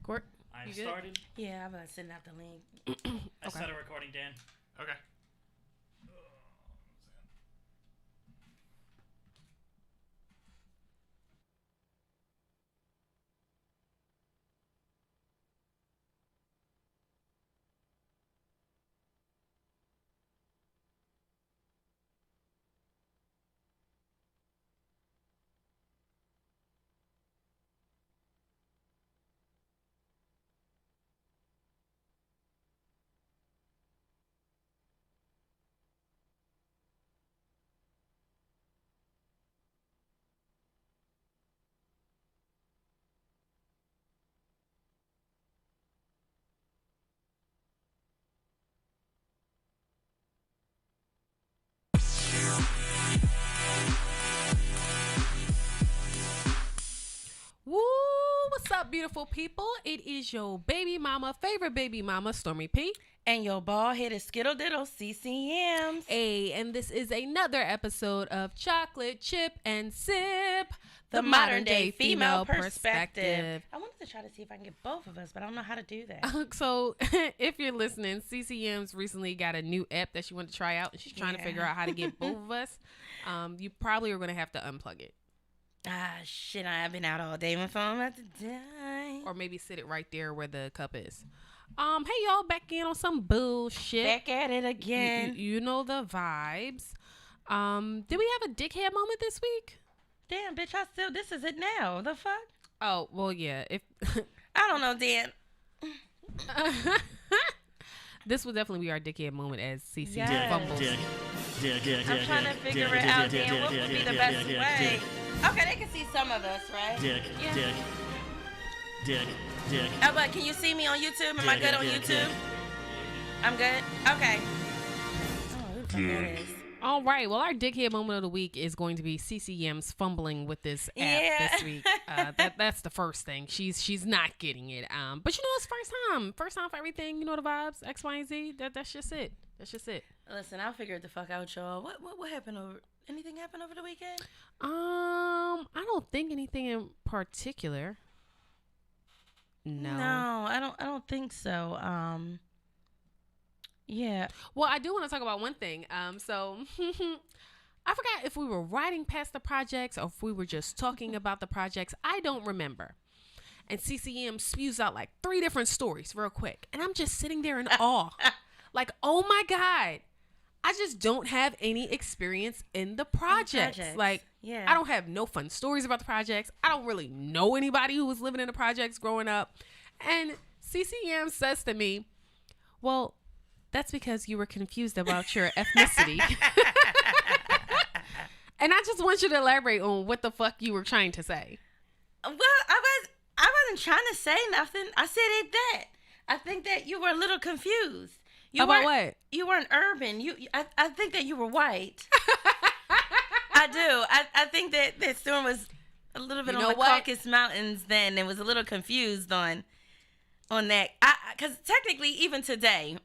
Court? I started. Yeah, I'm going to send out the link. I started recording, Dan. Okay. Woo! What's up, beautiful people? It is your favorite baby mama, Stormy P. And your bald-headed skittle diddle CCMs. Hey, and this is another episode of Chocolate Chip and Sip, the modern day female perspective. I wanted to try to see if I can get both of us, but I don't know how to do that. So, if you're listening, CCM's recently got a new app that she wanted to try out, and she's trying to figure out how to get both of us. You probably are going to have to unplug it. Ah, shit, I've been out all day. My phone about to die. Or maybe sit it right there where the cup is. Hey, y'all, back in on some bullshit. Back at it again. You know the vibes. Did we have a dickhead moment this week? Damn, bitch, this is it now. The fuck? Oh, well, yeah. If I don't know, Dan. This will definitely be our dickhead moment as CC fumbles. I'm trying to figure it out, Dan. What would be the best way? Okay, they can see some of us, right? Dick. Oh, but can you see me on YouTube? Am I good on YouTube? I'm good? Okay. Oh, who the fuck that is? All right. Well, our dickhead moment of the week is going to be CCM's fumbling with this app this week. That's the first thing. She's not getting it. But you know, it's first time for everything. You know the vibes. X, Y, and Z. That's just it. Listen, I'll figure it the fuck out, y'all. What happened anything happened over the weekend? I don't think anything in particular. No, I don't think so. Yeah. Well, I do want to talk about one thing. So I forgot if we were riding past the projects or if we were just talking about the projects. I don't remember. And CCM spews out like 3 different stories real quick. And I'm just sitting there in awe. Like, oh my God, I just don't have any experience in the projects. Like, I don't have no fun stories about the projects. I don't really know anybody who was living in the projects growing up. And CCM says to me, well, that's because you were confused about your ethnicity. And I just want you to elaborate on what the fuck you were trying to say. Well, I wasn't trying to say nothing. I said it that. I think that you were a little confused. About what? You weren't urban. I think that you were white. I do. I think that Storm was a little bit on the Caucasus Mountains then and was a little confused on that. Because technically, even today,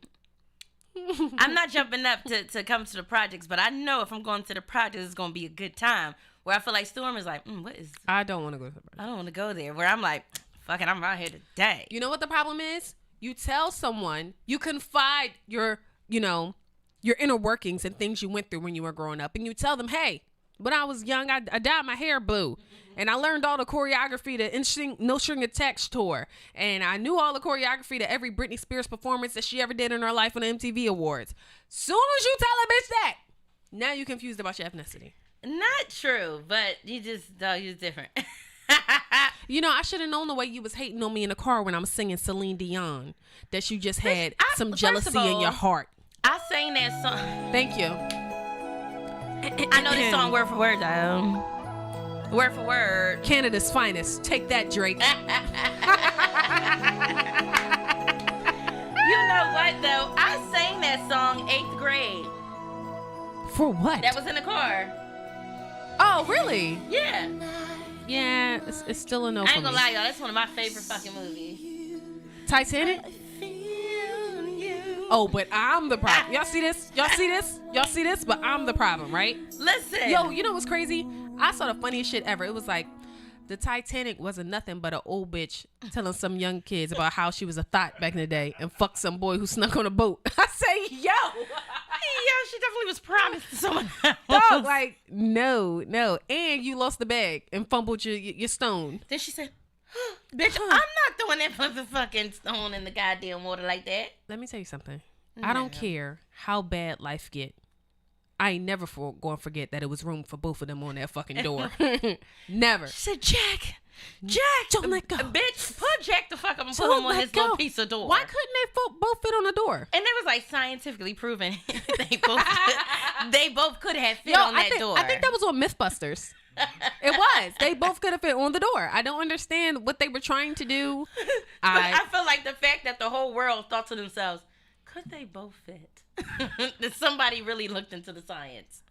I'm not jumping up to come to the projects, but I know if I'm going to the projects, it's going to be a good time. Where I feel like Storm is like, what is... I don't want to go to the projects. I don't want to go there. Where I'm like, fuck it, I'm out here today. You know what the problem is? You tell someone, you confide your inner workings and things you went through when you were growing up. And you tell them, hey, when I was young, I dyed my hair blue. And I learned all the choreography to No String Attached tour. And I knew all the choreography to every Britney Spears performance that she ever did in her life on the MTV Awards. Soon as you tell a bitch that, now you're confused about your ethnicity. Not true, but you're different. You know, I should have known the way you was hating on me in the car when I was singing Celine Dion, that you just had some jealousy in your heart. I sang that song. Thank you. I know this song word for word, though. Word for word. Canada's finest. Take that, Drake. You know what, though? I sang that song 8th grade. For what? That was in the car. Oh, really? Yeah. Yeah, it's still a no for me. I ain't gonna lie, y'all. That's one of my favorite fucking movies. Titanic? Oh, but I'm the problem. Y'all see this? But I'm the problem, right? Listen. Yo, you know what's crazy? I saw the funniest shit ever. It was like, The Titanic wasn't nothing but an old bitch telling some young kids about how she was a thought back in the day and fucked some boy who snuck on a boat. I say, yo. She definitely was promised to someone else. Dog, like, no. And you lost the bag and fumbled your stone. Then she said, bitch, I'm not throwing that motherfucking stone in the goddamn water like that. Let me tell you something. No. I don't care how bad life get. I ain't never going to forget that it was room for both of them on that fucking door. Never. She said, Jack, don't let go. Bitch, put Jack the fuck up and put him on his little piece of door. Why couldn't they both fit on the door? And it was like scientifically proven they both could have fit on that door. I think that was on Mythbusters. It was. They both could have fit on the door. I don't understand what they were trying to do. I feel like the fact that the whole world thought to themselves, could they both fit? That somebody really looked into the science.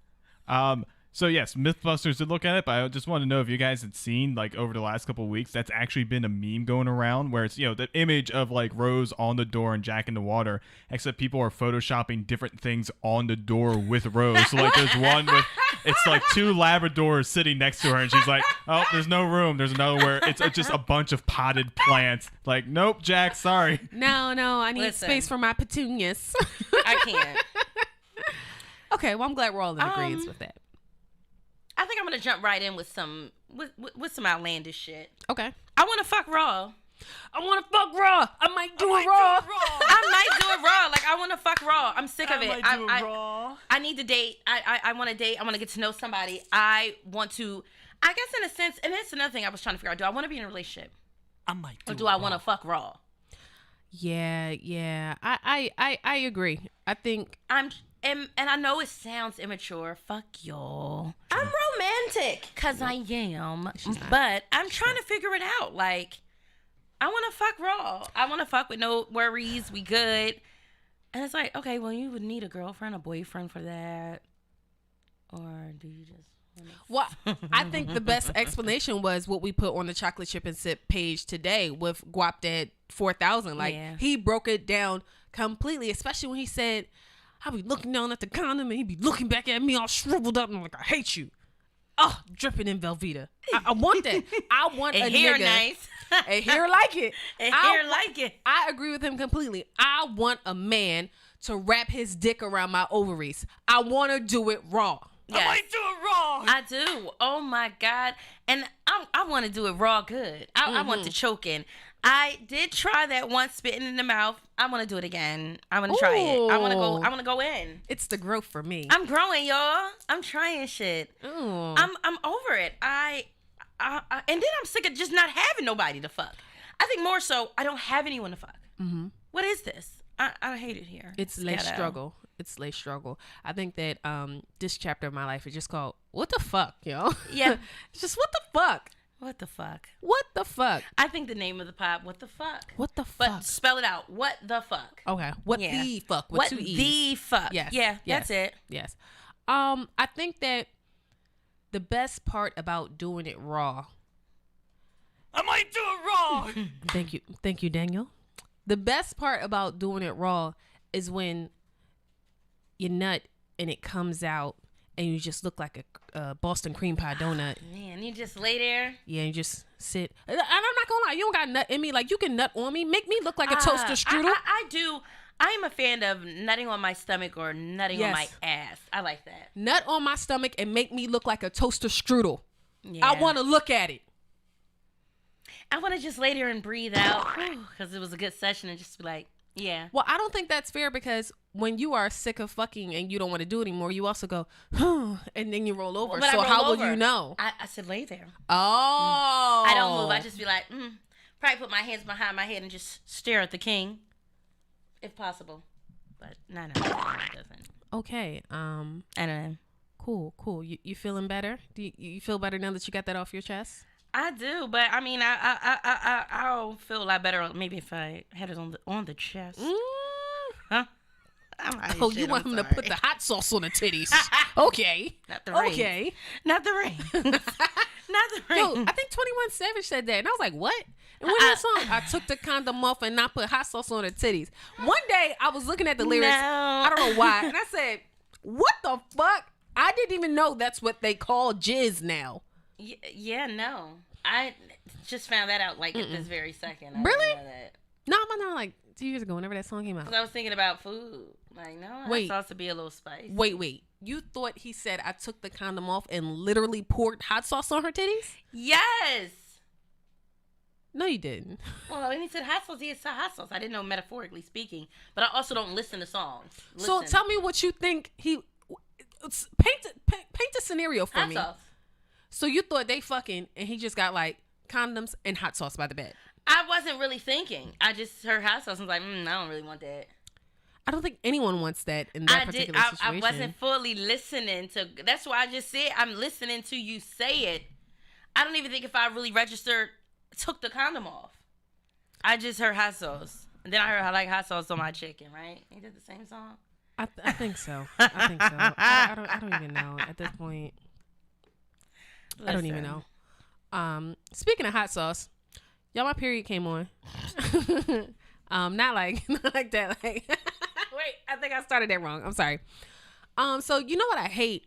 So yes, Mythbusters did look at it, but I just want to know if you guys had seen, like, over the last couple of weeks, that's actually been a meme going around where it's, the image of, like, Rose on the door and Jack in the water, except people are photoshopping different things on the door with Rose. So, like, there's one with, it's like 2 Labradors sitting next to her, and she's like, oh, there's no room. There's another where it's just a bunch of potted plants. Like, nope, Jack, sorry. No, I need space for my petunias. I can't. Okay, well, I'm glad we're all in agreement with that. I think I'm gonna jump right in with some outlandish shit. Okay. I want to fuck raw. I want to fuck raw. I might do it raw. I might do it raw. Like, I want to fuck raw. I'm sick of it. Raw. I need to date. I want to date. I want to get to know somebody. I want to. I guess in a sense, and that's another thing I was trying to figure out. Do I want to be in a relationship? I might do or do I want to fuck raw? Yeah. I agree. I think And I know it sounds immature. Fuck y'all. I'm romantic. Because I am. But I'm trying to figure it out. Like, I want to fuck raw. I want to fuck with no worries. We good. And it's like, okay, well, you would need a girlfriend, a boyfriend for that. Or do you just... Well, I think the best explanation was what we put on the Chocolate Chip and Sip page today with Guap Dad 4000. Like, he broke it down completely, especially when he said... I'll be looking down at the condom and he'd be looking back at me all shriveled up and I'm like, I hate you. Oh, dripping in Velveeta. I want that. I want a hair nigga. Nice. A hair like it. Like it. I agree with him completely. I want a man to wrap his dick around my ovaries. I want to do it raw. Yes. I might do it raw. I do. Oh my God. And I want to do it raw good. I want to choke in. I did try that once, spitting in the mouth. I want to do it again. I want to try it. I want to go in. It's the growth for me. I'm growing, y'all. I'm trying shit. Ooh. I'm over it. I and then I'm sick of just not having nobody to fuck. I think more so, I don't have anyone to fuck. Mm-hmm. What is this? I hate it here. It's late struggle. It's late struggle. I think that this chapter of my life is just called "What the fuck," yo. Yeah. It's just what the fuck. What the fuck? What the fuck? I think the name of the pod, what the fuck? What the fuck? But spell it out. What the fuck? Okay. What the fuck? With what 2 E's. The fuck? Yes. Yeah, that's it. Yes. I think that the best part about doing it raw. I might do it raw. Thank you, Daniel. The best part about doing it raw is when you nut and it comes out and you just look like a Boston cream pie donut. Man, you just lay there. Yeah, you just sit. And I'm not gonna lie, you don't got nut in me. Like, you can nut on me, make me look like a toaster strudel. I do. I am a fan of nutting on my stomach or nutting on my ass. I like that. Nut on my stomach and make me look like a toaster strudel. Yeah. I want to look at it. I want to just lay there and breathe out because it was a good session and just be like, yeah. Well, I don't think that's fair because when you are sick of fucking and you don't want to do it anymore, you also go, and then you roll over. But so how will you know? I said lay there. Oh. I don't move. I just be like, probably put my hands behind my head and just stare at the king, if possible. But no, it doesn't. Okay. I don't know. Cool. You feeling better? Do you feel better now that you got that off your chest? I do, but I mean, I'll feel a lot better maybe if I had it on the chest. Huh? Oh, you want him to put the hot sauce on the titties? Okay. Not the rain. Okay. Not the rain. Not the rain. Yo, I think 21 Savage said that, and I was like, what? And when that song, I took the condom off and not put hot sauce on the titties. One day, I was looking at the lyrics. No. I don't know why, and I said, what the fuck? I didn't even know that's what they call jizz now. Yeah, no. I just found that out like at this very second. I Really? didn't know that. No, I'm not like 2 years ago whenever that song came out. 'Cause I was thinking about food. Like, no, hot sauce to be a little spicy. Wait. You thought he said I took the condom off and literally poured hot sauce on her titties? Yes. No, you didn't. Well, when he said hot sauce, he said hot sauce. I didn't know metaphorically speaking, but I also don't listen to songs. So tell me what you think he... Paint a scenario for hot me. sauce. So you thought they fucking and he just got like condoms and hot sauce by the bed. I wasn't really thinking. I just heard hot sauce and was like, I don't really want that. I don't think anyone wants that in that particular situation. I wasn't fully listening to. That's why I just said I'm listening to you say it. I don't even think if I really registered, took the condom off. I just heard hot sauce, and then I heard I like hot sauce on my chicken. Right? Ain't that the same song? I think so. I think so. I don't even know at this point. Listen. I don't even know. Speaking of hot sauce, y'all, my period came on. Not like that. Like, wait, I think I started that wrong. I'm sorry. So you know what I hate?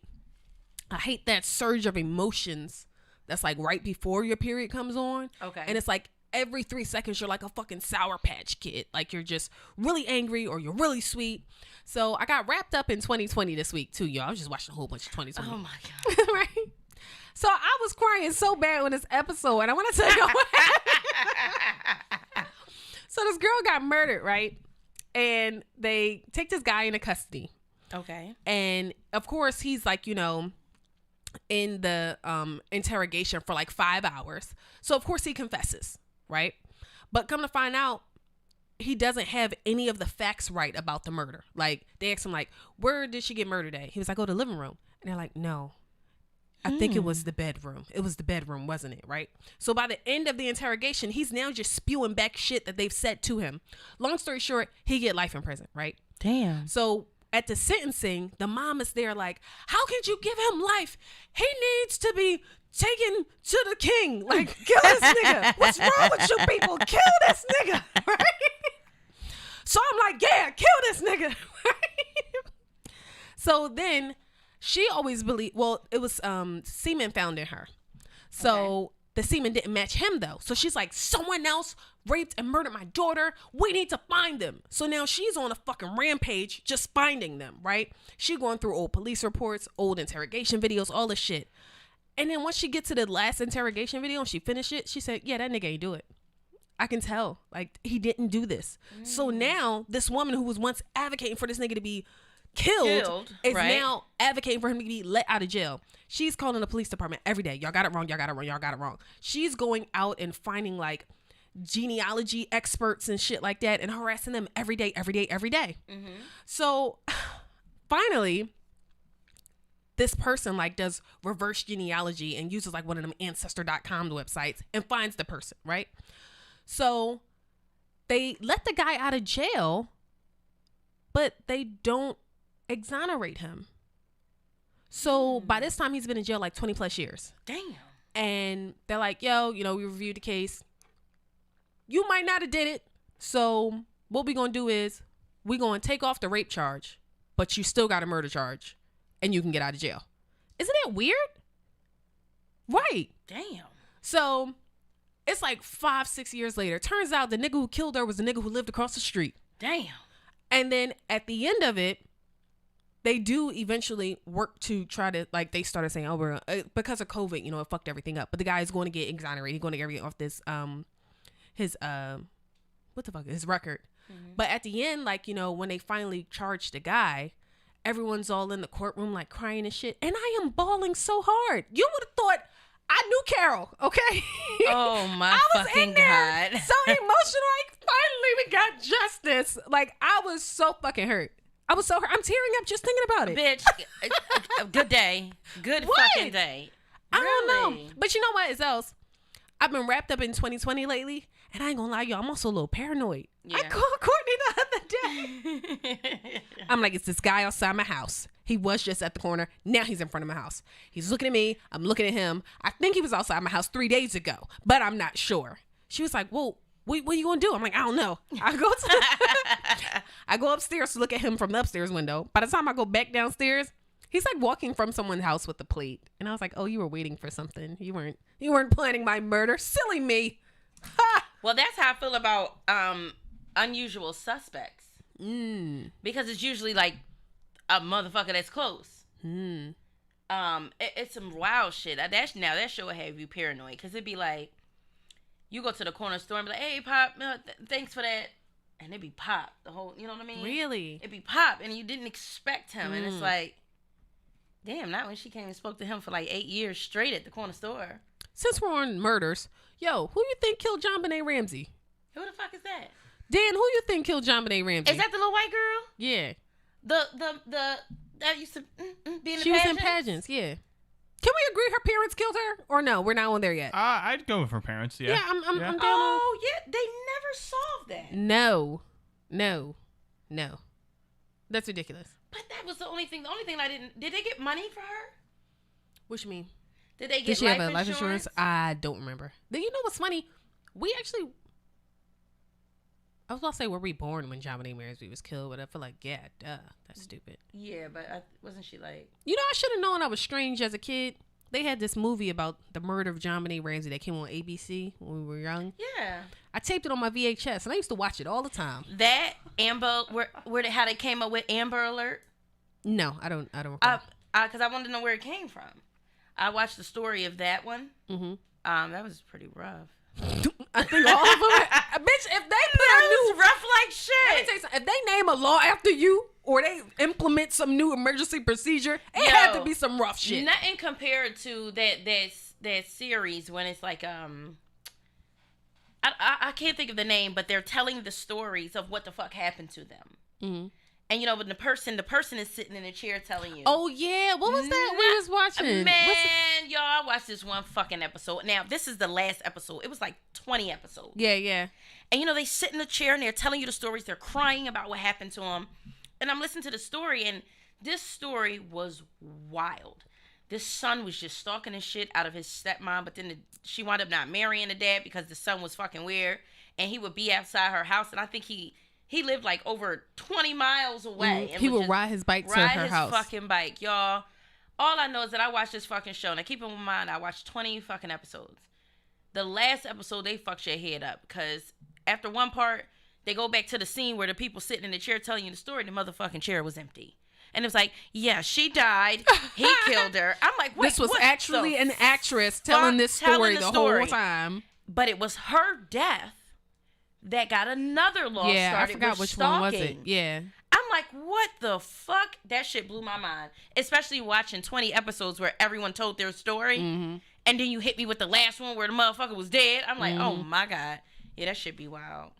I hate that surge of emotions that's like right before your period comes on. Okay. And it's like every 3 seconds you're like a fucking Sour Patch Kid. Like you're just really angry or you're really sweet. So I got wrapped up in 2020 this week too, y'all. I was just watching a whole bunch of 2020. Oh my God. Right? So I was crying so bad on this episode, and I want to tell you what happened. So this girl got murdered, right? And they take this guy into custody. Okay. And of course, he's like, you know, in the interrogation for like 5 hours. So of course he confesses, right? But come to find out, he doesn't have any of the facts right about the murder. Like they asked him, like, where did she get murdered at? He was like, oh, the living room. And they're like, no. I think it was the bedroom. It was the bedroom, wasn't it? Right? So by the end of the interrogation, he's now just spewing back shit that they've said to him. Long story short, he get life in prison, right? Damn. So at the sentencing, the mom is there like, how could you give him life? He needs to be taken to the king. Like, kill this nigga. What's wrong with you people? Kill this nigga. Right? So I'm like, yeah, kill this nigga. Right? So then... she always believed, well, it was semen found in her. So the semen didn't match him, though. So she's like, someone else raped and murdered my daughter. We need to find them. So now she's on a fucking rampage just finding them, right? She going through old police reports, old interrogation videos, all this shit. And then once she gets to the last interrogation video and she finished it, she said, yeah, that nigga ain't do it. I can tell. Like, he didn't do this. So now this woman who was once advocating for this nigga to be killed is right? now advocating for him to be let out of jail. She's calling the police department every day. Y'all got it wrong. Y'all got it wrong. Y'all got it wrong. She's going out and finding like genealogy experts and shit like that and harassing them every day. Mm-hmm. So finally, this person like does reverse genealogy and uses like one of them ancestor.com websites and finds the person, right? So they let the guy out of jail, but they don't exonerate him. So by this time he's been in jail like 20 plus years. Damn. And they're like, yo, you know, we reviewed the case. You might not have did it. So what we gonna do is we gonna take off the rape charge, but you still got a murder charge and you can get out of jail. Isn't that weird? Right. Damn. So it's like 5-6 years later. Turns out the nigga who killed her was the nigga who lived across the street. Damn. And then at the end of it, they do eventually work to try to, like, they started saying, oh, we're, because of COVID, you know, it fucked everything up. But the guy is going to get exonerated. He's going to get everything off this, his record. Mm-hmm. But at the end, like, you know, when they finally charged the guy, everyone's all in the courtroom, like, crying and shit. And I am bawling so hard. You would have thought I knew Carol, okay? Oh, my fucking God. So emotional. Like, finally we got justice. Like, I was so fucking hurt. I was so hurt. I'm tearing up just thinking about it. Bitch, good day. Good fucking day. I don't know. But you know what else? I've been wrapped up in 2020 lately, and I ain't gonna lie, y'all, I'm also a little paranoid. Yeah. I called Courtney the other day. I'm like, it's this guy outside my house. He was just at the corner. Now he's in front of my house. He's looking at me. I'm looking at him. I think he was outside my house 3 days ago, but I'm not sure. She was like, well, what are you going to do? I'm like, I don't know. I go upstairs to look at him from the upstairs window. By the time I go back downstairs, He's like walking from someone's house with a plate. And I was like, oh, you were waiting for something. You weren't planning my murder. Silly me. Ha! Well, that's how I feel about Unusual Suspects. Because it's usually like a motherfucker that's close. It's some wild shit. That show will have you paranoid. Because it'd be like, you go to the corner store and be like, hey, Pop, thanks for that. And it'd be Pop. The whole, you know what I mean? Really? It'd be Pop. And you didn't expect him. And it's like, damn, not when she came and spoke to him for like 8 years straight at the corner store. Since we're on murders, yo, who you think killed John Benet Ramsey? Who the fuck is that? Dan, who you think killed John Benet Ramsey? Is that the little white girl? Yeah. The that used to be in the She was in pageants, yeah. Can we agree her parents killed her? Or no, we're not on there yet. I'd go with her parents, yeah. Yeah, I'm down Oh, yeah, they never solved that. No. That's ridiculous. But that was the only thing I didn't... Did they get money for her? What you mean? Did they get Did she life have a life insurance? I don't remember. You know what's funny? We actually... I was about to say we're reborn when John Benet Ramsey was killed, but I feel like, yeah, duh. That's stupid. Yeah, but wasn't she like... You know, I should have known I was strange as a kid. They had this movie about the murder of John Benet Ramsey that came on ABC when we were young. Yeah. I taped it on my VHS, and I used to watch it all the time. That, Amber... how they came up with Amber Alert? No, I don't recall. Because I wanted to know where it came from. I watched the story of that one. Mm-hmm. That was pretty rough. I think all of them. Bitch, if they put a new rough like shit. Let me tell you something. If they name a law after you or they implement some new emergency procedure, it had to be some rough shit. Nothing compared to that series when it's like I can't think of the name, but they're telling the stories of what the fuck happened to them. Mm-hmm. And you know, when the person is sitting in a chair telling you. Oh yeah, what was that we was watching? Man, y'all, I watched this one fucking episode. Now, this is the last episode. It was like 20 episodes. Yeah. And you know, they sit in the chair and they're telling you the stories. They're crying about what happened to them. And I'm listening to the story, and this story was wild. This son was just stalking the shit out of his stepmom, but then she wound up not marrying the dad because the son was fucking weird. And he would be outside her house, and I think he lived like over 20 miles away. Mm-hmm. He would ride his bike to her house. Ride his fucking bike, y'all. All I know is that I watched this fucking show. Now, keep in mind, I watched 20 fucking episodes. The last episode, they fucked your head up. Because after one part, they go back to the scene where the people sitting in the chair telling you the story. The motherfucking chair was empty. And it was like, yeah, she died. He killed her. I'm like, wait, this was actually an actress telling this story the whole time. But it was her death that got another law started. Yeah, I forgot which one was it. Yeah. I'm like, what the fuck? That shit blew my mind. Especially watching 20 episodes where everyone told their story. Mm-hmm. And then you hit me with the last one where the motherfucker was dead. I'm like, oh my God. Yeah, that shit be wild.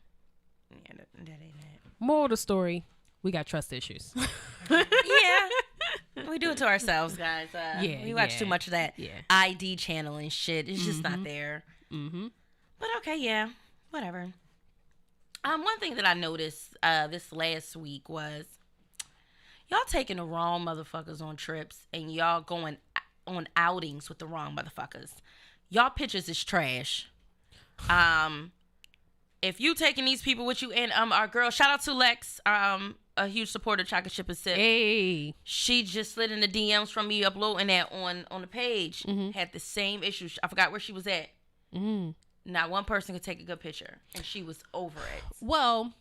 Yeah, that ain't it. Moral of the story, we got trust issues. Yeah. We do it to ourselves, guys. We watch too much of that ID channel and shit. It's just not there. Mm-hmm. But okay, yeah. Whatever. One thing that I noticed this last week was y'all taking the wrong motherfuckers on trips and y'all going on outings with the wrong motherfuckers. Y'all pictures is trash. If you taking these people with you, and our girl, shout out to Lex, a huge supporter of Chocolate Chip and Sip. Hey. She just slid in the DMs from me uploading that on the page. Mm-hmm. Had the same issue. I forgot where she was at. Mm-hmm. Not one person could take a good picture, and she was over it. Well,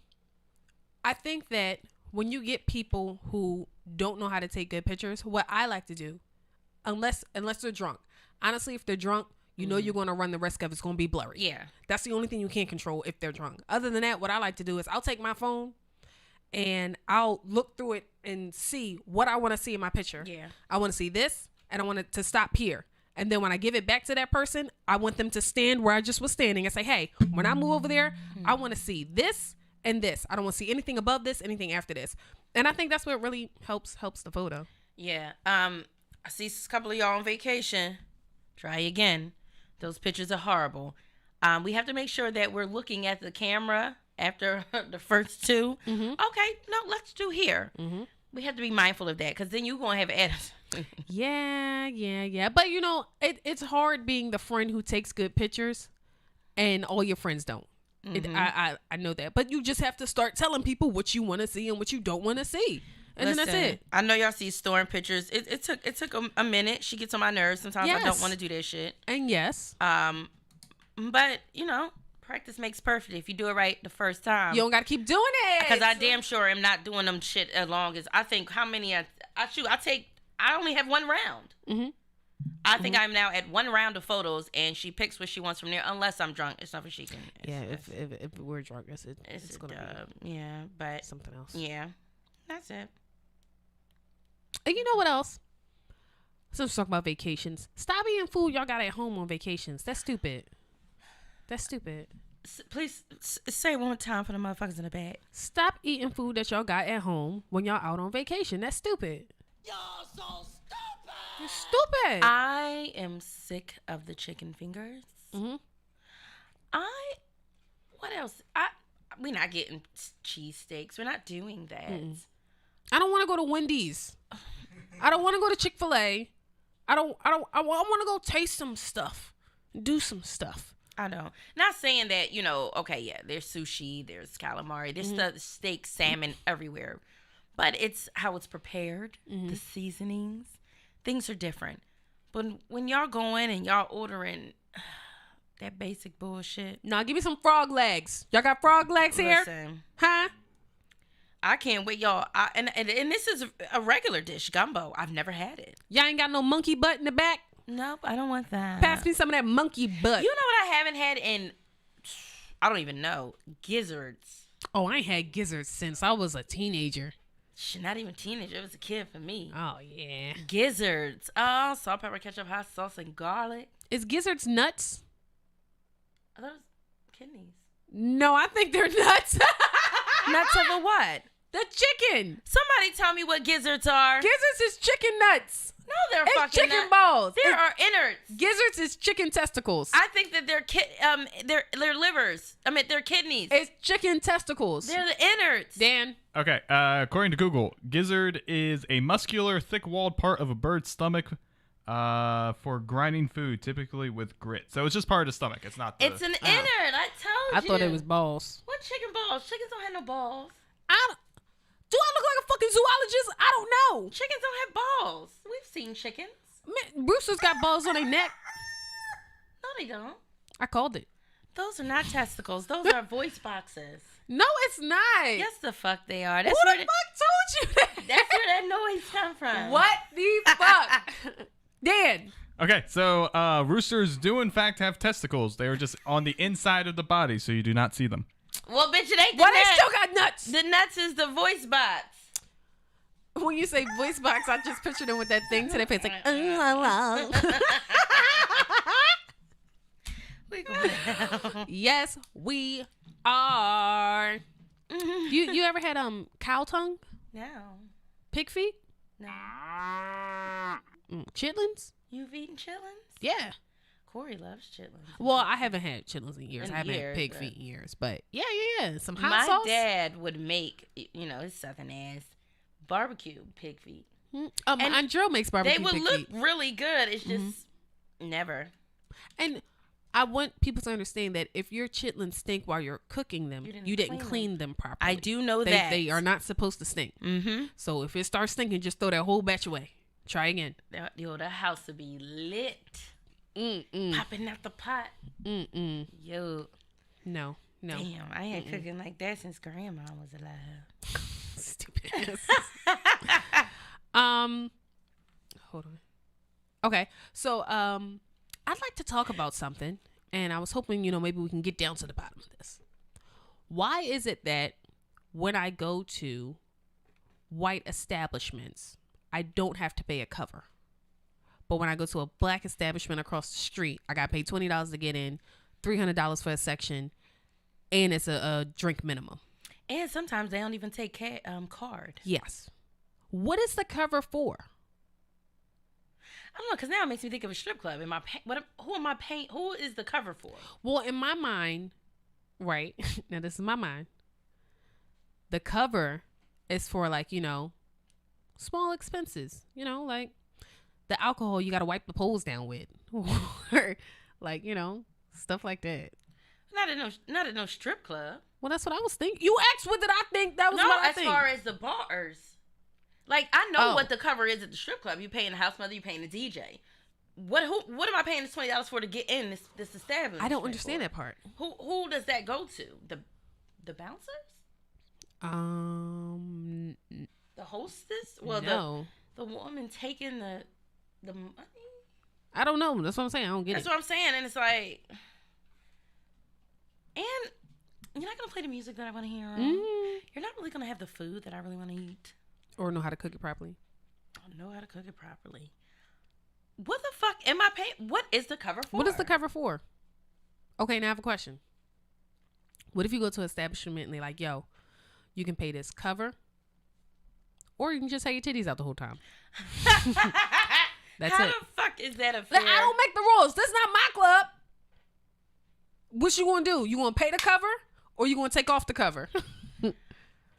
I think that when you get people who don't know how to take good pictures, what I like to do, unless they're drunk, honestly, if they're drunk, you know you're going to run the risk of it's going to be blurry. Yeah. That's the only thing you can't control if they're drunk. Other than that, what I like to do is I'll take my phone and I'll look through it and see what I want to see in my picture. Yeah. I want to see this, and I want it to stop here. And then when I give it back to that person, I want them to stand where I just was standing and say, hey, when I move over there, I want to see this and this. I don't want to see anything above this, anything after this. And I think that's what really helps the photo. Yeah. I see a couple of y'all on vacation. Try again. Those pictures are horrible. We have to make sure that we're looking at the camera after the first two. Mm-hmm. Okay, no, let's do here. Mm-hmm. We have to be mindful of that because then you're going to have edits. Yeah. But, you know, it's hard being the friend who takes good pictures and all your friends don't. Mm-hmm. I know that. But you just have to start telling people what you want to see and what you don't want to see. And then that's it. I know y'all see Storm pictures. It took a minute. She gets on my nerves. Sometimes I don't want to do that shit. And yes. But, practice makes perfect. If you do it right the first time. You don't got to keep doing it. Because I damn sure am not doing them shit as long as, I think how many I shoot. I only have one round. Mm-hmm. I think I'm now at one round of photos, and she picks what she wants from there. Unless I'm drunk, it's nothing she can. If we're drunk, it's gonna be but something else. Yeah, that's it. And you know what else? Since we're talking about vacations, stop eating food y'all got at home on vacations. That's stupid. Please say it one more time for the motherfuckers in the back. Stop eating food that y'all got at home when y'all out on vacation. That's stupid. Y'all so stupid. You're stupid. I am sick of the chicken fingers. Mm-hmm. What else? We're not getting cheesesteaks. We're not doing that. Mm-mm. I don't want to go to Wendy's. I don't want to go to Chick-fil-A. I want to go taste some stuff. Do some stuff. I know. Not saying that, okay, yeah, there's sushi, there's calamari, there's steak, salmon everywhere. But it's how it's prepared, the seasonings. Things are different. But when y'all going and y'all ordering that basic bullshit. Nah, give me some frog legs. Y'all got frog legs here? Listen, huh? I can't wait, y'all. And this is a regular dish, gumbo. I've never had it. Y'all ain't got no monkey butt in the back? Nope, I don't want that. Pass me some of that monkey butt. You know what I haven't had in, I don't even know, gizzards. Oh, I ain't had gizzards since I was a teenager. Not even teenager. It was a kid for me. Oh, yeah. Gizzards. Oh, salt, pepper, ketchup, hot sauce, and garlic. Is gizzards nuts? Are those kidneys? No, I think they're nuts. Nuts of a what? The chicken. Somebody tell me what gizzards are. Gizzards is chicken nuts. No, they're it's fucking chicken balls. There are innards. Gizzards is chicken testicles. I think that they're livers. I mean, they're kidneys. It's chicken testicles. They're the innards. Dan. Okay, according to Google, gizzard is a muscular, thick-walled part of a bird's stomach for grinding food, typically with grit. So it's just part of the stomach. It's not the... It's an innard. I told you. I thought it was balls. What chicken balls? Chickens don't have no balls. Do I look like a fucking zoologist? I don't know. Chickens don't have balls. We've seen chickens. Man, roosters got balls on their neck. No, they don't. I called it. Those are not testicles. Those are voice boxes. No, it's not. Yes, the fuck they are. Who the fuck told you that? That's where that noise come from. What the fuck? Dan. Okay, so roosters do in fact have testicles. They are just on the inside of the body, so you do not see them. Well, bitch, it ain't the Well, nuts. they still got nuts. The nuts is the voice box. When you say voice box, I just picture them with that thing to their face, like, We going down. Yes, we are. You ever had cow tongue? No. Pig feet? No. Chitlins? You've eaten chitlins? Yeah. Corey loves chitlins. Well, I haven't had chitlins in years. In I haven't years, had pig but- feet in years. But yeah. Some hot My sauce. dad would make, his southern ass barbecue pig feet. And And makes barbecue They would pig look feet. really good. It's just never. And I want people to understand that if your chitlins stink while you're cooking them, you didn't clean them properly. I do know they, that. They are not supposed to stink. Mm-hmm. So if it starts stinking, just throw that whole batch away. Try again. The house would be lit. Popping out the pot. Yo. No. Damn, I ain't cooking like that since grandma was alive. Stupid. Hold on. Okay. So, I'd like to talk about something, and I was hoping, maybe we can get down to the bottom of this. Why is it that when I go to white establishments, I don't have to pay a cover? But when I go to a black establishment across the street, I got to pay $20 to get in, $300 for a section, and it's a drink minimum. And sometimes they don't even take card. Yes. What is the cover for? I don't know, because now it makes me think of a strip club. Who am I paying? Who is the cover for? Well, in my mind, right, now this is my mind, the cover is for small expenses, like the alcohol you got to wipe the poles down with, or stuff like that. Not at no strip club. Well, that's what I was thinking. You asked what did I think? That was what I think. No, as far as the bars. Like, I know what the cover is at the strip club. You paying the house mother, you paying the DJ. What am I paying this $20 for to get in this establishment? I don't understand that part. Who does that go to? The bouncers? The hostess? Well, no. The woman taking the money? I don't know. That's what I'm saying. I don't get That's what I'm saying. And it's like, and you're not gonna play the music that I want to hear. You're not really gonna have the food that I really want to eat, or know how to cook it properly. I don't know how to cook it properly. What the fuck am I paying? What is the cover for? What is the cover for? Okay, now I have a question. What if you go to an establishment and they're like, yo, you can pay this cover, or you can just have your titties out the whole time? That's How it. the fuck is that a fair? I don't make the rules. This is not my club. What you gonna do? You gonna pay the cover, or you gonna take off the cover?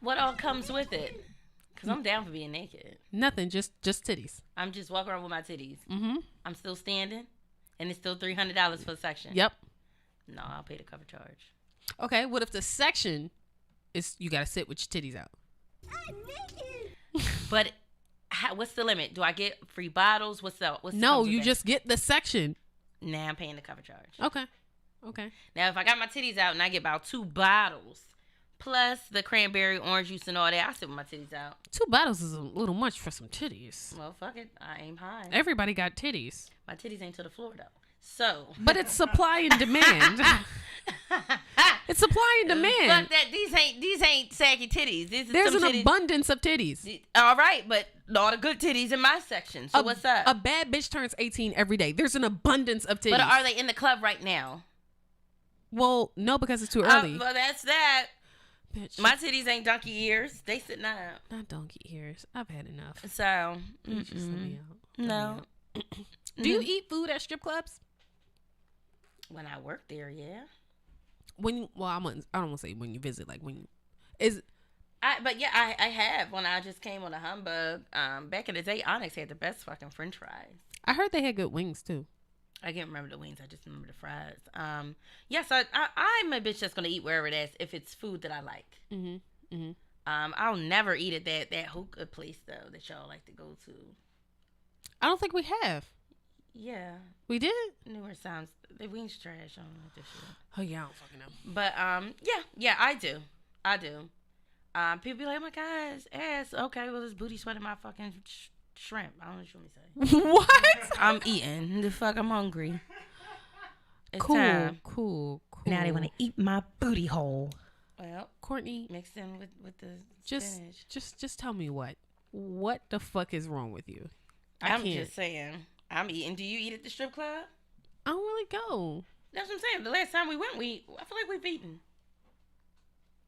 What all comes with it? Because I'm down for being naked. Nothing, just titties. I'm just walking around with my titties. Mm-hmm. I'm still standing, and it's still $300 for the section. Yep. No, I'll pay the cover charge. Okay, what if the section is you gotta sit with your titties out? I'm naked. But what's the limit? Do I get free bottles? What's the No, you just get the section. Nah, I'm paying the cover charge. Okay. Now, if I got my titties out and I get about 2 bottles, plus the cranberry, orange juice, and all that, I sit with my titties out. 2 bottles is a little much for some titties. Well, fuck it. I aim high. Everybody got titties. My titties ain't to the floor, though. So. But it's supply and demand. It's supply and demand. Fuck that. These ain't saggy titties. There's an abundance of titties. All right, but all the good titties in my section. So what's up? A bad bitch turns 18 every day. There's an abundance of titties. But are they in the club right now? Well, no, because it's too early. Well, that's that. Bitch. My titties ain't donkey ears. They sitting out. Not donkey ears. I've had enough. So, Just let me out. no. Do you eat food at strip clubs? When I work there, yeah. I don't want to say when you visit, like when you, But yeah, I have. When I just came on a humbug, back in the day, Onyx had the best fucking French fries. I heard they had good wings too. I can't remember the wings. I just remember the fries. Yes, I'm a bitch that's gonna eat wherever it is if it's food that I like. I'll never eat at that hookah place though that y'all like to go to. I don't think we have. Yeah, we did. Newer sounds. The wings trash. I don't like this shit. Oh yeah, I don't fucking know. But yeah, I do. People be like, oh my god, it's ass. Okay, well, this booty sweating my fucking shrimp. I don't know what you want me to say. What? I'm eating. The fuck, I'm hungry. It's cool, time. cool. Now they want to eat my booty hole. Well, Courtney, mixed in with the spinach. Just tell me what the fuck is wrong with you? I'm just saying. I'm eating. Do you eat at the strip club? I don't really go. That's what I'm saying. The last time we went, I feel like we've eaten.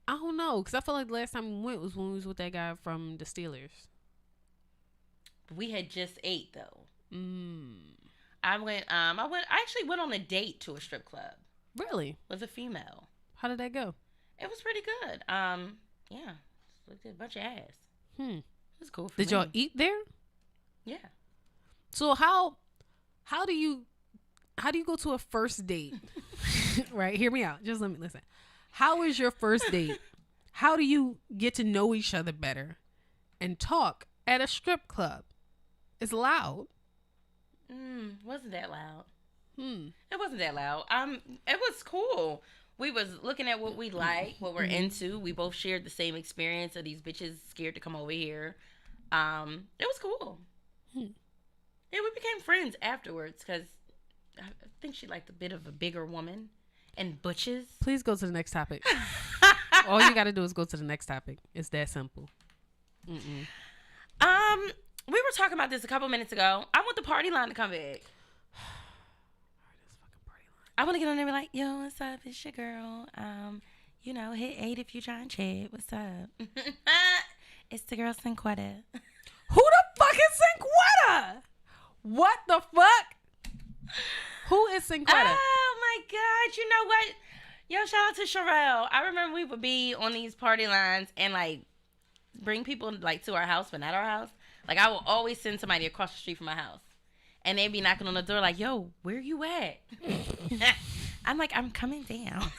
I don't know, because I feel like the last time we went was when we was with that guy from the Steelers. We had just ate though. I actually went on a date to a strip club. Really? With a female. How did that go? It was pretty good. Yeah. Looked at a bunch of ass. It was cool for me. Did y'all eat there? Yeah. So how do you go to a first date? Right? Hear me out. Just let me listen. How is your first date? How do you get to know each other better and talk at a strip club? It's loud. Wasn't that loud? It wasn't that loud. It was cool. We was looking at what we like, what we're into. We both shared the same experience of these bitches scared to come over here. It was cool. Yeah, we became friends afterwards because I think she liked a bit of a bigger woman and butches. Please go to the next topic. All you got to do is go to the next topic. It's that simple. We were talking about this a couple minutes ago. I want the party line to come back. I want to get on there and be like, yo, what's up? It's your girl. Hit 8 if you're trying to chat. What's up? It's the girl Cinquetta. Who the fuck is Cinquetta? What the fuck? Who is Cinquetta? Oh my God. You know what? Yo, shout out to Sherelle. I remember we would be on these party lines and like bring people like to our house, but not our house. Like I will always send somebody across the street from my house. And they'd be knocking on the door like, yo, where you at? I'm like, I'm coming down.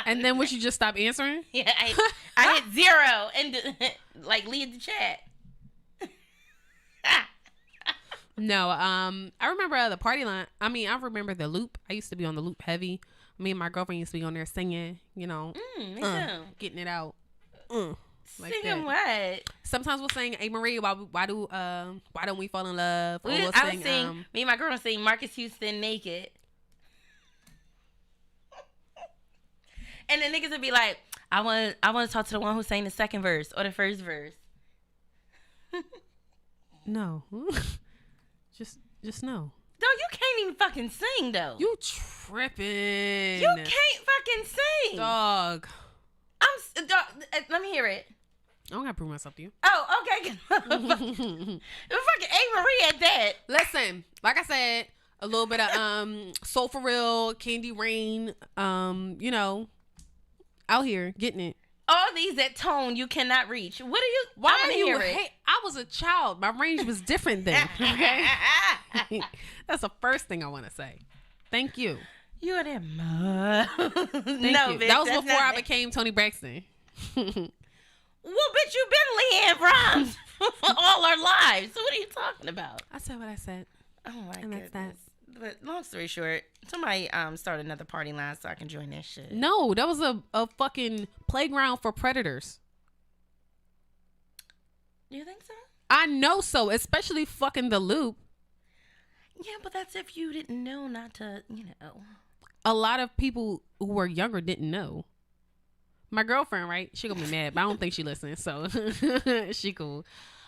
And then would you just stop answering? Yeah, I hit 0 and like leave the chat. No, I remember the party line. I mean, I remember the loop. I used to be on the loop heavy. Me and my girlfriend used to be on there singing, me too. Getting it out. Like Singing that. what? Sometimes we'll sing, "Hey Marie, why don't we fall in love?" Or we'll I sing, would sing. Me and my girl would sing Marcus Houston "Naked," and the niggas would be like, "I want to talk to the one who sang the second verse or the first verse." No, just no. No, you can't even fucking sing though. You tripping? You can't fucking sing, dog. Dog, let me hear it. I don't gotta prove myself to you. Oh, okay. Fucking A. Marie at that. Listen, like I said, a little bit of Soul for Real, Candy Rain, out here getting it. All these that tone you cannot reach. What are you? Why do you? Hey, I was a child. My range was different then. Okay, that's the first thing I want to say. Thank you. You're that mud. Thank you. That was before I became Tony Braxton. Well, bitch, you've been Leanne Rhymes all our lives. So what are you talking about? I said what I said. Oh my and goodness. That's that. But long story short, somebody start another party line so I can join that shit. No, that was a fucking playground for predators. You think so? I know so, especially fucking the loop. Yeah, but that's if you didn't know not to, A lot of people who were younger didn't know. My girlfriend, right? She gonna be mad, but I don't think she listens, so she cool.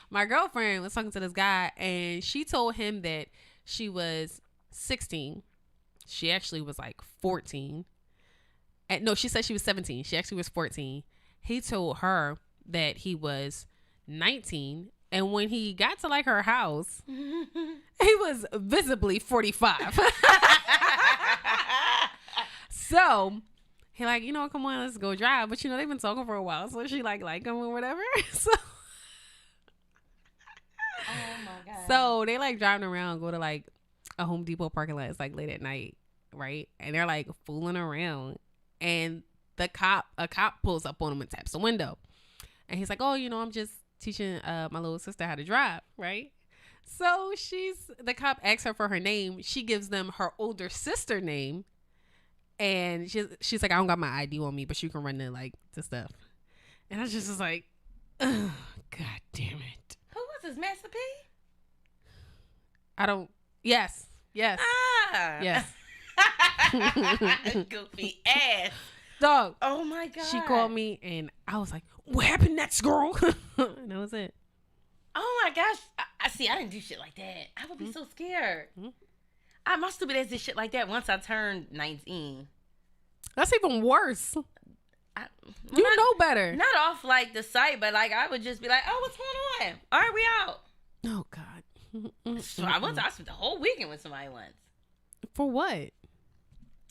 My girlfriend was talking to this guy, and she told him that she was 16. She actually was like 14. And no, she said she was 17. She actually was 14. He told her that he was 19. And when he got to like her house, he was visibly 45. So he like, come on, let's go drive. But they've been talking for a while. So she like him or whatever. So oh my God. So they like driving around, go to like a Home Depot parking lot. It's like late at night, right? And they're like fooling around. And a cop pulls up on him and taps the window. And he's like, oh, I'm just teaching my little sister how to drive, right? So the cop asks her for her name. She gives them her older sister name. And she's like, I don't got my ID on me, but you can run the stuff. And I just was like, oh, God damn it. Who was this, Master P? I don't. Yes. Ah. Yes. Goofy ass. Dog. Oh my God. She called me and I was like, what happened next, girl? And that was it. Oh my gosh. I see. I didn't do shit like that. I would be so scared. My stupid ass did shit like that once I turned 19. That's even worse. You know better. Not off the site, but I would just be like, oh, what's going on? All right, we out. Oh God. So I spent the whole weekend with somebody once. For what?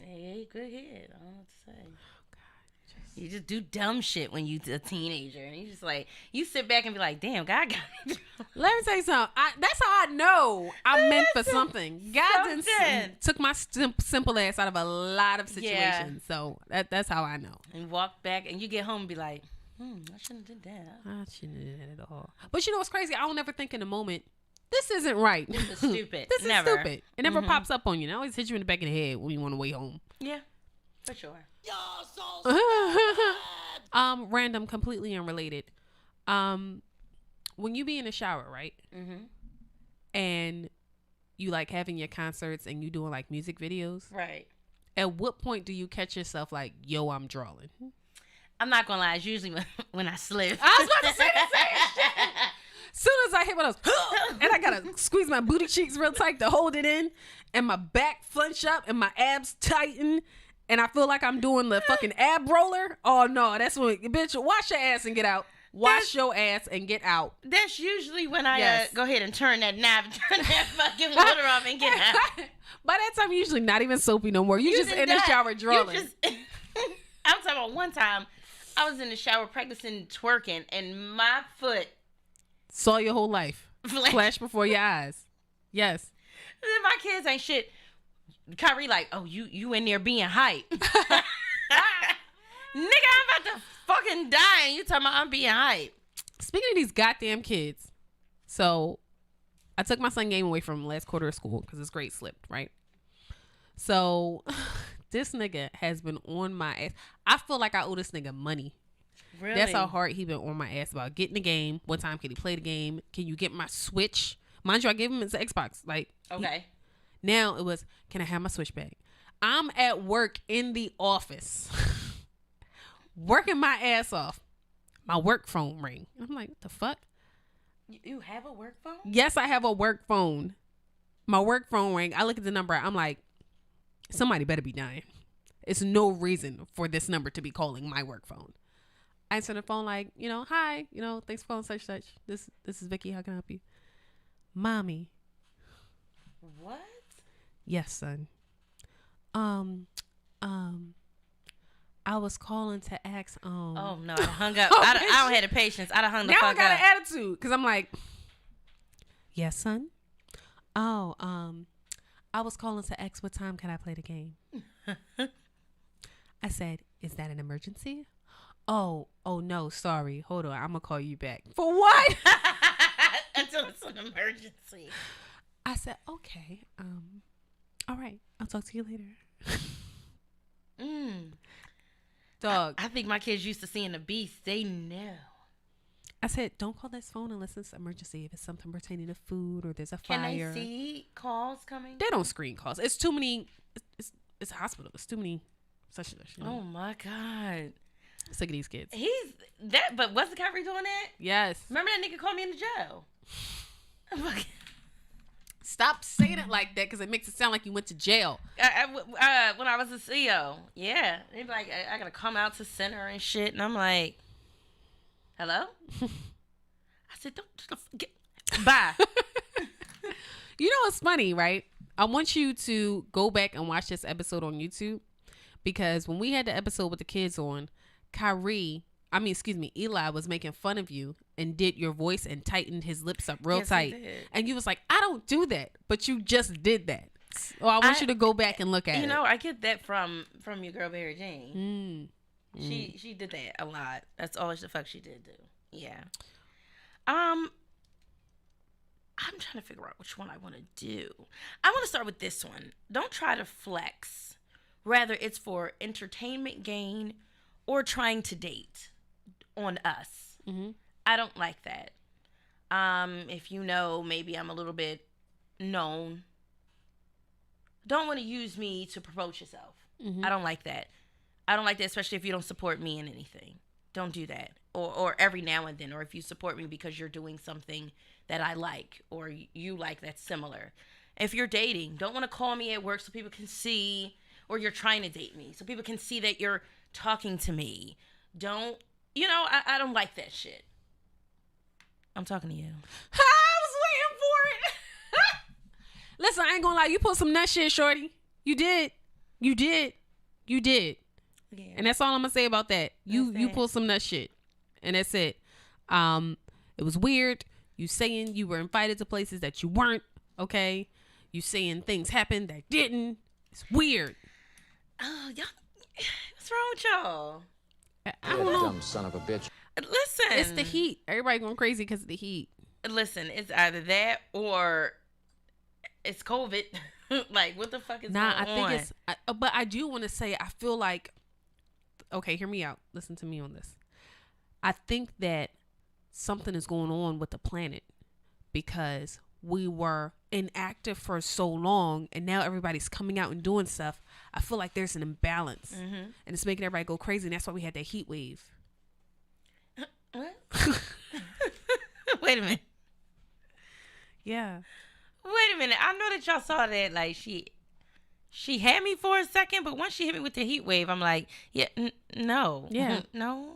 Hey, good head. I don't know what to say. You just do dumb shit when you a teenager, and you just you sit back and be like, "Damn, God got me." Let me tell you something. That's how I know I'm meant for something. God took my simple ass out of a lot of situations, so that's how I know. And walk back, and you get home and be like, I shouldn't have did that. I shouldn't have did that at all. But what's crazy? I don't ever think in the moment, this isn't right. This is stupid. This is stupid. It never pops up on you. It always hits you in the back of the head when you want to way home. Yeah, for sure. Random, completely unrelated. When you be in the shower, right? And you having your concerts and you doing music videos, right? At what point do you catch yourself yo, I'm drawing? I'm not gonna lie. It's usually when I slip. I was about to say the same shit. Soon as I hit one of those, and I gotta squeeze my booty cheeks real tight to hold it in, and my back flinch up and my abs tighten. And I feel like I'm doing the fucking ab roller. Oh, no. That's when, bitch, wash your ass and get out. Wash your ass and get out. That's usually when I go ahead and turn that knob, turn that fucking water off and get out. By that time, you're usually not even soapy no more. You just in the shower drawing. I'm talking about one time, I was in the shower practicing twerking, and my foot saw your whole life. Flash before your eyes. Yes. My kids ain't shit. Kyrie oh, you in there being hype. Nigga, I'm about to fucking die and you talking about I'm being hype. Speaking of these goddamn kids, so I took my son game away from last quarter of school because his grade slipped, right? So this nigga has been on my ass. I feel like I owe this nigga money. Really? That's how hard he been on my ass about getting the game. What time can he play the game? Can you get my Switch? Mind you, I gave him his Xbox. Like, okay. Now it was, can I have my Switch back? I'm at work in the office, working my ass off. My work phone ring. I'm like, what the fuck? You have a work phone? Yes, I have a work phone. My work phone ring. I look at the number. I'm like, somebody better be dying. It's no reason for this number to be calling my work phone. I answer the phone like, hi, thanks for calling such. This is Vicky. How can I help you? Mommy. What? Yes, son. I was calling to ask. Oh no, I hung up. I don't have the patience. I done hung the now fuck up. Now I got an attitude because I'm like, yes, son. Oh, I was calling to ask what time can I play the game. I said, is that an emergency? Oh no, sorry. Hold on, I'm gonna call you back. For what? Until it's an emergency. I said, okay. All right. I'll talk to you later. Dog. I think my kids used to seeing the beast. They know. I said, don't call this phone unless it's an emergency. If it's something pertaining to food or there's a fire. Can they see calls coming? They don't screen calls. It's too many. It's a hospital. It's too many such. Oh my God. Sick of these kids. He's that, but wasn't Kyrie doing that? Yes. Remember that nigga called me in the jail? Stop saying it like that because it makes it sound like you went to jail. When I was a CEO, yeah, they'd be like, I gotta come out to center and shit, and I'm like, hello? I said, bye. You know what's funny, right? I want you to go back and watch this episode on YouTube because when we had the episode with the kids on, Eli was making fun of you and did your voice and tightened his lips up real tight. And you was like, I don't do that, but you just did that. So I want you to go back and look at it. I get that from your girl Barry Jane. She did that a lot. That's all the fuck she did do. Yeah. I'm trying to figure out which one I want to do. I want to start with this one. Don't try to flex. Rather, it's for entertainment gain or trying to date on us. Mm-hmm. I don't like that. If maybe I'm a little bit known. Don't want to use me to promote yourself. Mm-hmm. I don't like that. I don't like that, especially if you don't support me in anything. Don't do that. Or every now and then, or if you support me because you're doing something that I like or you like that's similar. If you're dating, don't want to call me at work so people can see, or you're trying to date me so people can see that you're talking to me. Don't, I don't like that shit. I'm talking to you. I was waiting for it. Listen, I ain't gonna lie. You pulled some nut shit, shorty. You did. Yeah. And that's all I'm gonna say about that. You pulled some nut shit. And that's it. It was weird. You saying you were invited to places that you weren't, okay? You saying things happened that didn't. It's weird. Oh, y'all. What's wrong with y'all? I don't know. Dumb son of a bitch. Listen. It's the heat. Everybody going crazy because of the heat. Listen, it's either that or it's COVID. Like, what the fuck is going on? I think it's... but I do want to say, I feel like... Okay, hear me out. Listen to me on this. I think that something is going on with the planet because we were inactive for so long and now everybody's coming out and doing stuff. I feel like there's an imbalance and it's making everybody go crazy, and that's why we had that heat wave. What? Wait a minute. Yeah. Wait a minute. I know that y'all saw that. Like, she had me for a second, but once she hit me with the heat wave, I'm like, yeah, no. Yeah. No.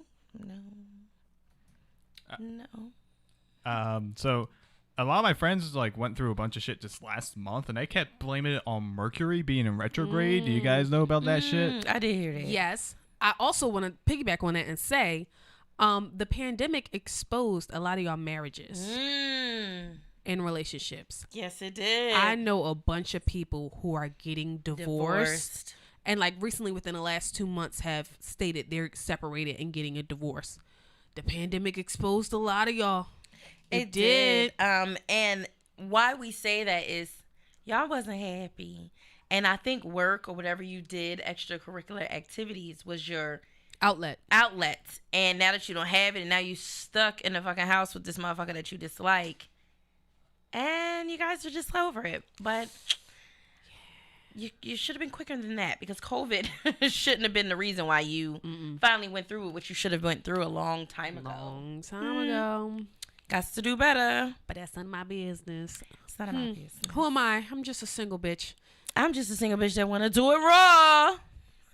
So a lot of my friends went through a bunch of shit just last month, and they kept blaming it on Mercury being in retrograde. Do you guys know about that shit? I did hear that. Yes. I also want to piggyback on that and say, the pandemic exposed a lot of y'all marriages and relationships. Yes, it did. I know a bunch of people who are getting divorced. And recently within the last 2 months have stated they're separated and getting a divorce. The pandemic exposed a lot of y'all. It did. And why we say that is y'all wasn't happy. And I think work or whatever you did, extracurricular activities, was your outlet. And now that you don't have it, and now you stuck in the fucking house with this motherfucker that you dislike, and you guys are just over it. But you should have been quicker than that, because COVID shouldn't have been the reason why you finally went through what you should have went through a long time ago. Got to do better. But that's none of my business. It's none of my business. Who am I? I'm just a single bitch. I'm just a single bitch that want to do it raw.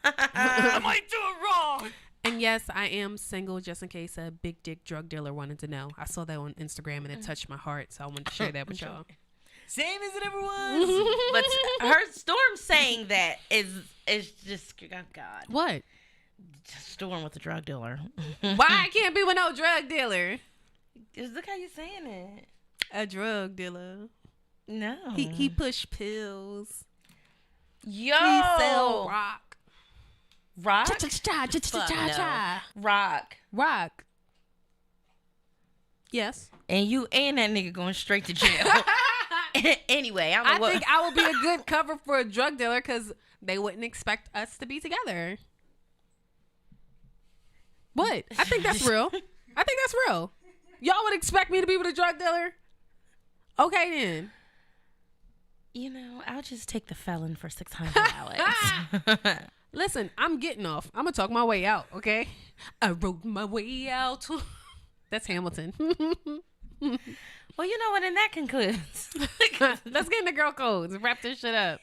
I might do it wrong. And yes, I am single, just in case a big dick drug dealer wanted to know. I saw that on Instagram and it touched my heart, so I wanted to share that with y'all. Same as it ever was. But her Storm saying that is just, oh God. What? Storm with the drug dealer. Why I can't be with no drug dealer? Just look how you saying it. A drug dealer. No. He push pills. Yo. He sell rock. Rock? Cha-cha-cha-cha-cha-cha-cha. Rock. Yes. And you and that nigga going straight to jail. Anyway, I think I would be a good cover for a drug dealer, because they wouldn't expect us to be together. What? I think that's real. Y'all would expect me to be with a drug dealer? Okay, then. You know, I'll just take the felon for $600. Listen, I'm getting off. I'm going to talk my way out, okay? I wrote my way out. That's Hamilton. Well, you know what? And that concludes. Let's get into girl codes and wrap this shit up.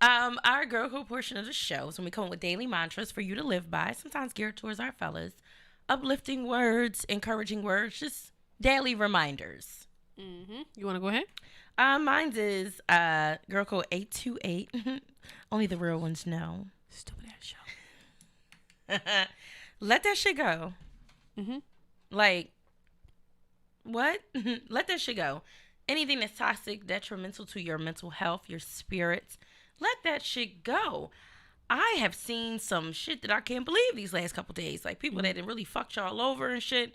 Our girl code portion of the show is when we come up with daily mantras for you to live by, sometimes geared towards our fellas. Uplifting words, encouraging words, just daily reminders. Mm-hmm. You want to go ahead? Mine's is girl code 828. Only the real ones know. Stupid ass show. Let that shit go. Mm-hmm. Like, what? Let that shit go. Anything that's toxic, detrimental to your mental health, your spirits, let that shit go. I have seen some shit that I can't believe these last couple days. Like, people that really fucked y'all over and shit.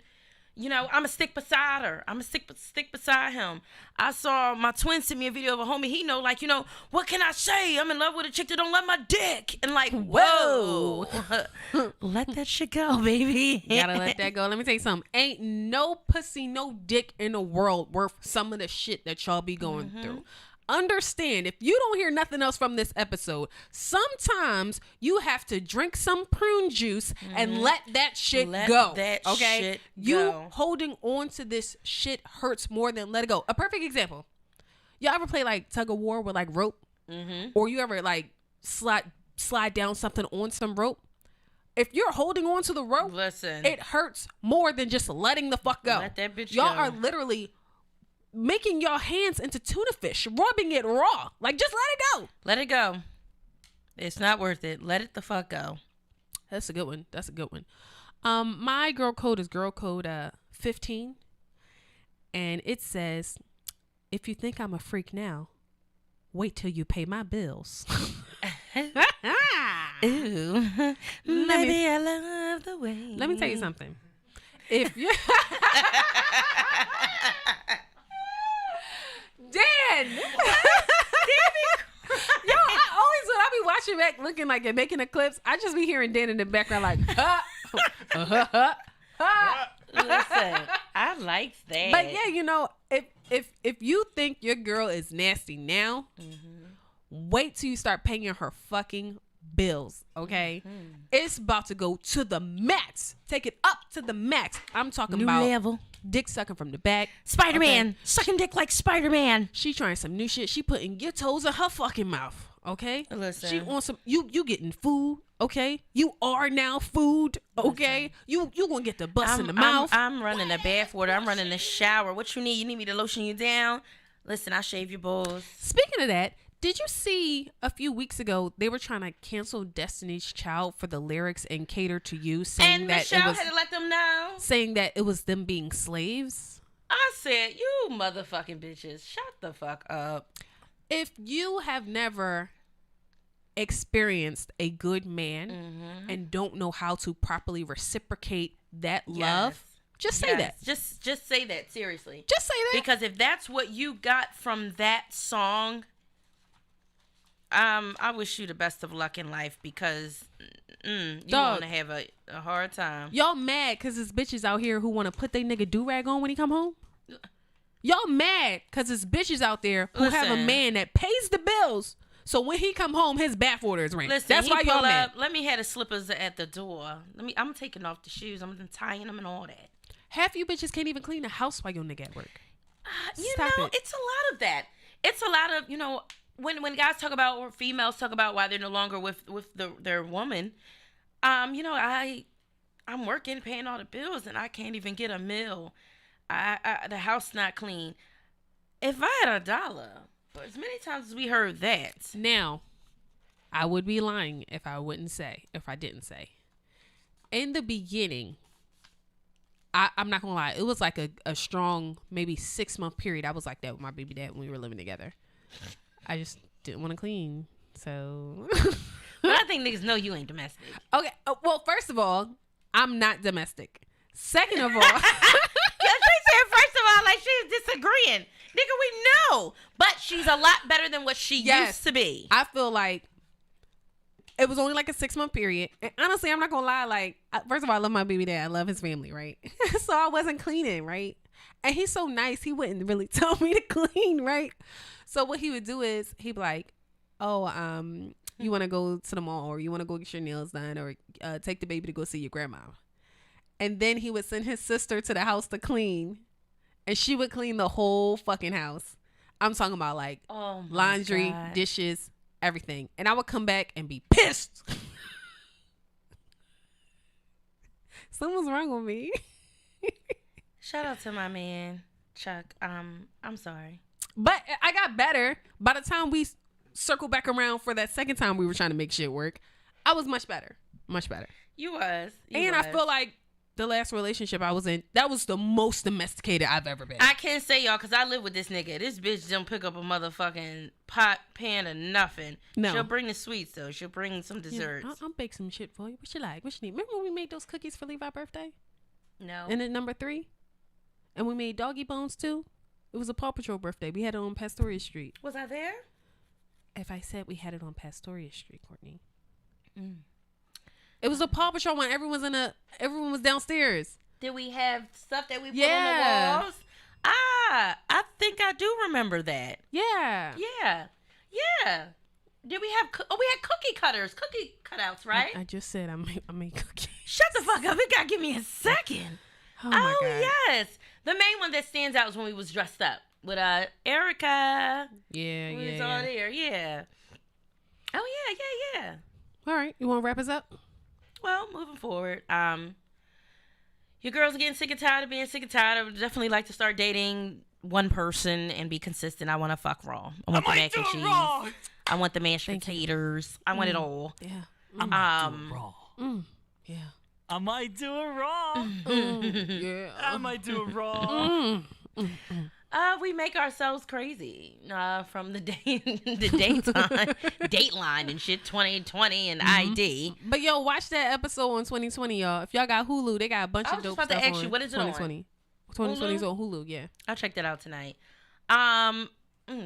You know, I'm a stick beside her. I'm a stick beside him. I saw my twin send me a video of a homie he know, like, you know, what can I say? I'm in love with a chick that don't love my dick. And like, whoa. Let that shit go, baby. Gotta let that go. Let me tell you something. Ain't no pussy, no dick in the world worth some of the shit that y'all be going through. Understand, if you don't hear nothing else from this episode, sometimes you have to drink some prune juice and let that shit go. Okay? You holding on to this shit hurts more than let it go. A perfect example. Y'all ever play like tug of war with like rope? Or you ever like slide down something on some rope? If you're holding on to the rope, listen, it hurts more than just letting the fuck go. Let that bitch Y'all go. are literally making your hands into tuna fish, rubbing it raw. Like, just let it go. Let it go. It's not worth it. Let it the fuck go. That's a good one. My girl code is girl code 15. And it says, if you think I'm a freak now, wait till you pay my bills. Ooh. Maybe I love the way. Let me tell you something. If you... Dan! Yo, I always, when I be watching back looking like and making the clips, I just be hearing Dan in the background like, Listen, I like that. But yeah, you know, if you think your girl is nasty now, wait till you start paying her fucking bills, okay? It's about to go to the max. Take it up to the max. I'm talking New about level. Dick sucking from the back. Spider-Man. Okay? Sucking dick like Spider-Man. She trying some new shit. She putting your toes in her fucking mouth. Okay? Listen. She on some you getting food, okay? You are now food, okay? You gonna get the bust in the mouth. I'm running the bathwater. I'm running the shower. What you need? You need me to lotion you down? Listen, I'll shave your balls. Speaking of that, did you see a few weeks ago they were trying to cancel Destiny's Child for the lyrics and Cater to You, saying And that Michelle had to let them know. saying that it was them being slaves? I said, you motherfucking bitches, shut the fuck up. If you have never experienced a good man and don't know how to properly reciprocate that love, Just say that. Just say that, seriously. Just say that. Because if that's what you got from that song, I wish you the best of luck in life, because you're going to have a hard time. Y'all mad because there's bitches out here who want to put their nigga do-rag on when he come home? Y'all mad because there's bitches out there who have a man that pays the bills, so when he come home, his bath order is ran. Listen, that's why y'all mad. Let me have the slippers at the door. I'm taking off the shoes. I'm tying them and all that. Half you bitches can't even clean the house while your nigga at work. It's a lot of that. It's a lot of, when guys talk about, or females talk about why they're no longer with their woman, I'm working, paying all the bills, and I can't even get a meal. The house not clean. If I had $1, but as many times as we heard that. Now, I would be lying if I didn't say. In the beginning, I'm not gonna lie, it was like a strong, maybe 6-month period. I was like that with my baby dad when we were living together. I just didn't want to clean, so. But I think niggas know you ain't domestic. Okay, well, first of all, I'm not domestic. Second of all. First of all, like, she's disagreeing. Nigga, we know. But she's a lot better than what she used to be. I feel like it was only like a 6-month period. And honestly, I'm not going to lie. Like, first of all, I love my baby dad. I love his family, right? So I wasn't cleaning, right? And he's so nice. He wouldn't really tell me to clean, right? So what he would do is he'd be like, oh, you want to go to the mall, or you want to go get your nails done, or take the baby to go see your grandma. And then he would send his sister to the house to clean, and she would clean the whole fucking house. I'm talking about like laundry, dishes, everything. And I would come back and be pissed. Something's wrong with me. Shout out to my man, Chuck. I'm sorry. But I got better. By the time we circled back around for that second time we were trying to make shit work, I was much better. Much better. You was. I feel like the last relationship I was in, that was the most domesticated I've ever been. I can't say, y'all, because I live with this nigga. This bitch don't pick up a motherfucking pot, pan, or nothing. No. She'll bring the sweets, though. She'll bring some desserts. I'll bake some shit for you. What you like? What you need? Remember when we made those cookies for Levi's birthday? No. And then number 3? And we made doggy bones, too? It was a Paw Patrol birthday. We had it on Pastoria Street. Was I there? If I said we had it on Pastoria Street, Courtney. It was a Paw Patrol one. Everyone was downstairs. Did we have stuff that we put on the walls? I think I do remember that. Yeah. Did we have? We had cookie cutouts, right? I just said I made cookies. Shut the fuck up! You gotta give me a second. Oh my God. Yes, the main one that stands out is when we was dressed up with Erica. Yeah, we was all there. Yeah. Oh yeah. All right, you want to wrap us up? Well, moving forward, your girls are getting sick and tired of being sick and tired. I would definitely like to start dating one person and be consistent. I want to fuck raw. I want the mac and cheese. Raw. I want the mashed potatoes. I want it all. Yeah. I might do it raw. Yeah. I might do it raw. Yeah. I might do it raw. We make ourselves crazy from the daytime, Dateline and shit, 2020 and ID. But yo, watch that episode on 2020, y'all. If y'all got Hulu, they got a bunch of dope stuff on 2020. I was just about to ask you, what is it on? 2020 is on Hulu, yeah. I'll check that out tonight.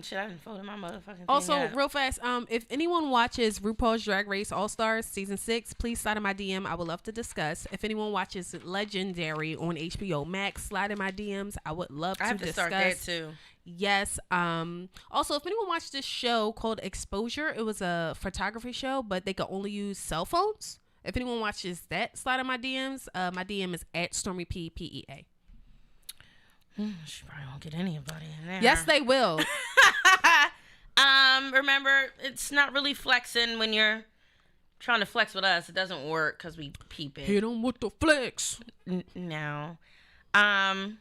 Shit, I didn't fold in my motherfucking thing. Also, real fast, if anyone watches RuPaul's Drag Race All-Stars Season 6, please slide in my DM. I would love to discuss. If anyone watches Legendary on HBO Max, slide in my DMs. I would love to discuss. I have to start that too. Yes. Also, if anyone watched this show called Exposure, it was a photography show, but they could only use cell phones. If anyone watches that, slide in my DMs. My DM is at Stormy PEA. She probably won't get anybody in there. Yes, they will. Remember, it's not really flexing when you're trying to flex with us. It doesn't work because we peep it. Hit them with the flex. No. I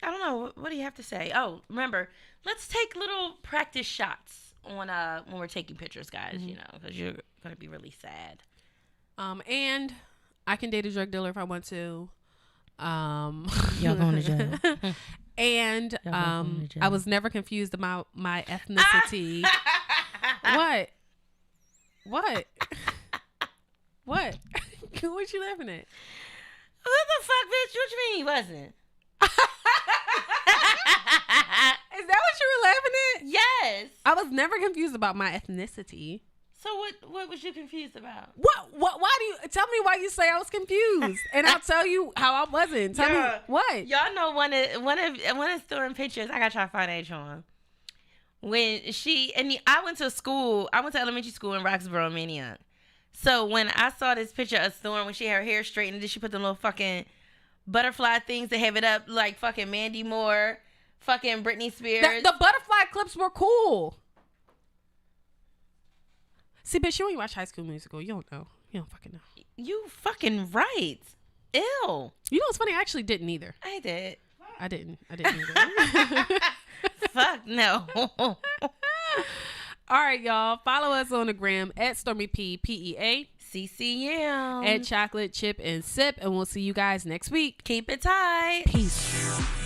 don't know. What do you have to say? Oh, remember, let's take little practice shots on when we're taking pictures, guys. You know, because you're gonna be really sad. And I can date a drug dealer if I want to. Y'all going to jail. And I was never confused about my ethnicity. What? What you laughing at? What the fuck, bitch? What you mean he wasn't? Is that what you were laughing at? Yes. I was never confused about my ethnicity. So what was you confused about? What? Why do you tell me why you say I was confused, and I'll tell you how I wasn't. Tell me what. Y'all know one of Stormy pictures. I gotta try to find H on. When I went to elementary school in Roxborough, Maniac. So when I saw this picture of Storm when she had her hair straightened, then she put the little fucking butterfly things to have it up like fucking Mandy Moore, fucking Britney Spears. The butterfly clips were cool. See, bitch, you ain't watch High School Musical. You don't know. You don't fucking know. You fucking right. Ew. You know what's funny? I actually didn't either. I did. I didn't either. Fuck no. All right, y'all. Follow us on the gram at Stormy PEA. CCM. At Chocolate Chip and Sip. And we'll see you guys next week. Keep it tight. Peace.